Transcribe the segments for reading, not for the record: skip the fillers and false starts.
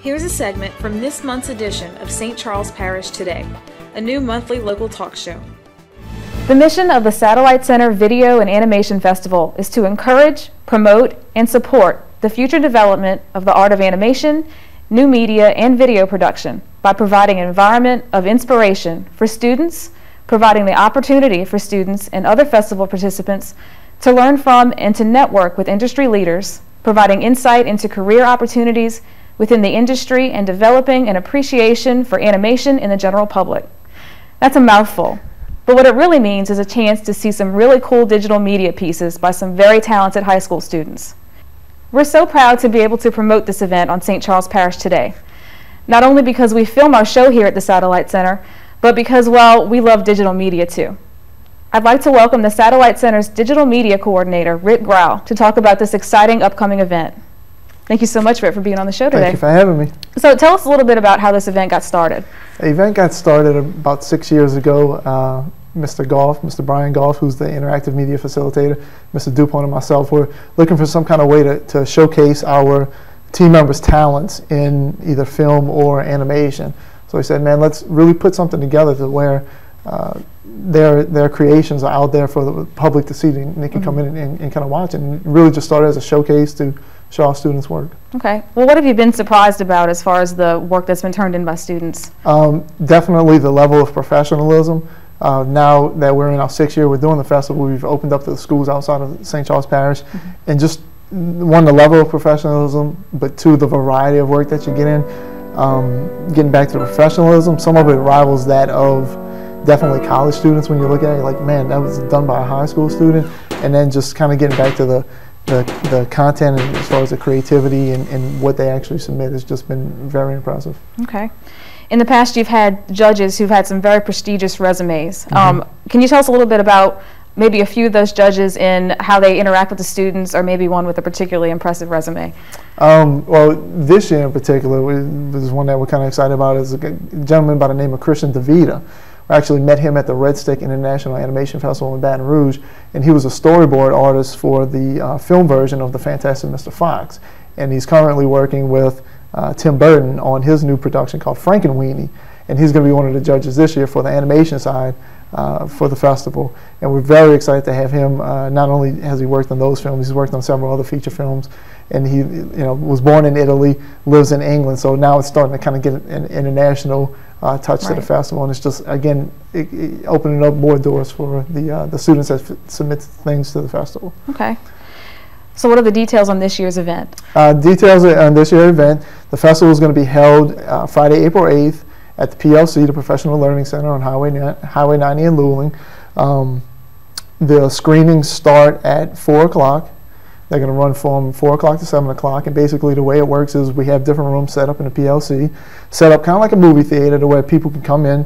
Here's a segment from this month's edition of St. Charles Parish Today, a new monthly local talk show. The mission of the Satellite Center Video and Animation Festival is to encourage, promote, and support the future development of the art of animation, new media, and video production by providing an environment of inspiration for students, providing the opportunity for students and other festival participants to learn from and to network with industry leaders, providing insight into career opportunities within the industry, and developing an appreciation for animation in the general public. That's a mouthful, but what it really means is a chance to see some really cool digital media pieces by some very talented high school students. We're so proud to be able to promote this event on St. Charles Parish Today, not only because we film our show here at the Satellite Center, but because, well, we love digital media too. I'd like to welcome the Satellite Center's Digital Media Coordinator, Rick Grau, to talk about this exciting upcoming event. Thank you so much, Rick, for being on the show today. Thank you for having me. So tell us a little bit about how this event got started. The event got started about 6 years ago. Mr. Brian Goff, who's the interactive media facilitator, Mr. DuPont and myself were looking for some kind of way to showcase our team members' talents in either film or animation. So we said, man, let's really put something together to where their creations are out there for the public to see, and they can come in and kind of watch it. And it really just started as a showcase to show our students' work. Okay. Well, what have you been surprised about as far as the work that's been turned in by students? Definitely the level of professionalism. Now that we're in our 6th year, we're doing the festival, we've opened up to the schools outside of St. Charles Parish, and just one, the level of professionalism, but two, the variety of work that you get in. Getting back to the professionalism, some of it rivals that of definitely college students. When you look at it, like, man, that was done by a high school student. And then just kind of getting back to the content and as far as the creativity and what they actually submit has just been very impressive. Okay. In the past, you've had judges who've had some very prestigious resumes. Can you tell us a little bit about maybe a few of those judges and how they interact with the students, or maybe one with a particularly impressive resume? Well, this year in particular was one that we're kind of excited about. Is a gentleman by the name of Christian DeVita. I actually met him at the Red Stick International Animation Festival in Baton Rouge, and he was a storyboard artist for the film version of The Fantastic Mr. Fox. And he's currently working with Tim Burton on his new production called Frankenweenie, and he's going to be one of the judges this year for the animation side for the festival. And we're very excited to have him. Not only has he worked on those films, he's worked on several other feature films, and he was born in Italy, lives in England, so now it's starting to kind of get an international touch to the festival, and it's just, again, opening up more doors for the students that submit things to the festival. Okay. So what are the details on this year's event? Details on this year's event: the festival is going to be held Friday, April 8th at the PLC, the Professional Learning Center on Highway 90 in Luling. The screenings start at 4 o'clock. They're going to run from 4 o'clock to 7 o'clock, and basically the way it works is we have different rooms set up in the PLC, set up kind of like a movie theater to where people can come in,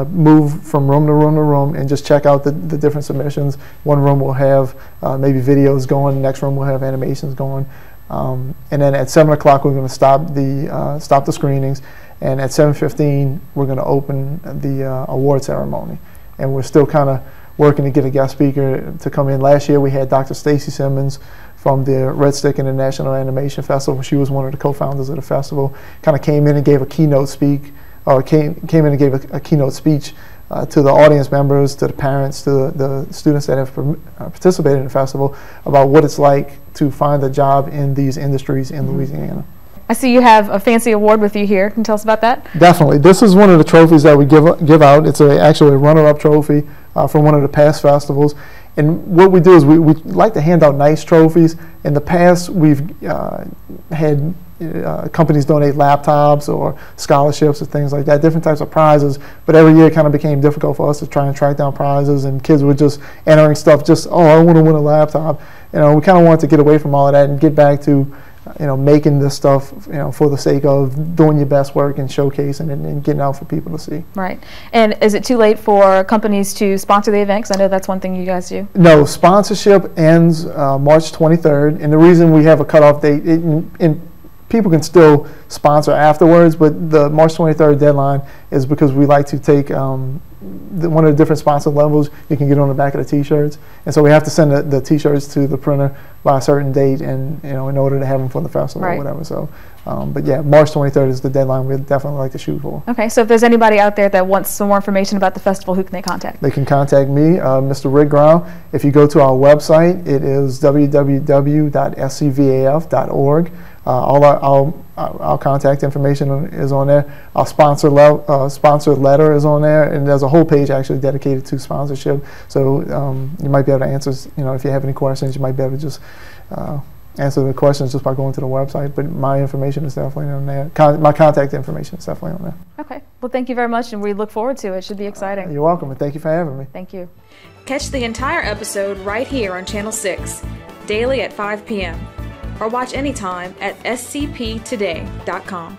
move from room to room to room, and just check out the different submissions. One room will have maybe videos going, the next room will have animations going, and then at 7 o'clock we're going to stop the screenings, and at 7:15 we're going to open the award ceremony. And we're still kind of working to get a guest speaker to come in. Last year we had Dr. Stacy Simmons from the Red Stick International Animation Festival. She was one of the co-founders of the festival. Kind of came in and gave a keynote speak, or came in and gave a keynote speech to the audience members, to the parents, to the students that have participated in the festival about what it's like to find a job in these industries in Louisiana. I see you have a fancy award with you here. Can you tell us about that? Definitely. This is one of the trophies that we give out. It's actually a runner-up trophy from one of the past festivals. And what we do is we like to hand out nice trophies. In the past, we've had companies donate laptops or scholarships or things like that, different types of prizes. But every year it kind of became difficult for us to try and track down prizes, and kids were just entering stuff just, oh, I want to win a laptop. We kind of wanted to get away from all of that and get back to making this stuff, for the sake of doing your best work and showcasing and getting out for people to see. Right. And is it too late for companies to sponsor the event? Because I know that's one thing you guys do. No, sponsorship ends March 23rd, and the reason we have a cutoff date, and people can still sponsor afterwards, but the March 23rd deadline is because we like to take one of the different sponsor levels you can get on the back of the T-shirts, and so we have to send the T-shirts to the printer by a certain date, and in order to have them for the festival or whatever. So, but yeah, March 23rd is the deadline we'd definitely like to shoot for. Okay, so if there's anybody out there that wants some more information about the festival, who can they contact? They can contact me, Mr. Rick Grau. If you go to our website, it is www.scvaf.org. All our contact information is on there. Our sponsored letter is on there, and there's a whole page actually dedicated to sponsorship. So you might be able to answer, if you have any questions, you might be able to just answer the questions just by going to the website. But my information is definitely on there. My contact information is definitely on there. Okay. Well, thank you very much, and we look forward to it. It should be exciting. You're welcome, and thank you for having me. Thank you. Catch the entire episode right here on Channel 6, daily at 5 p.m. or watch anytime at scptoday.com.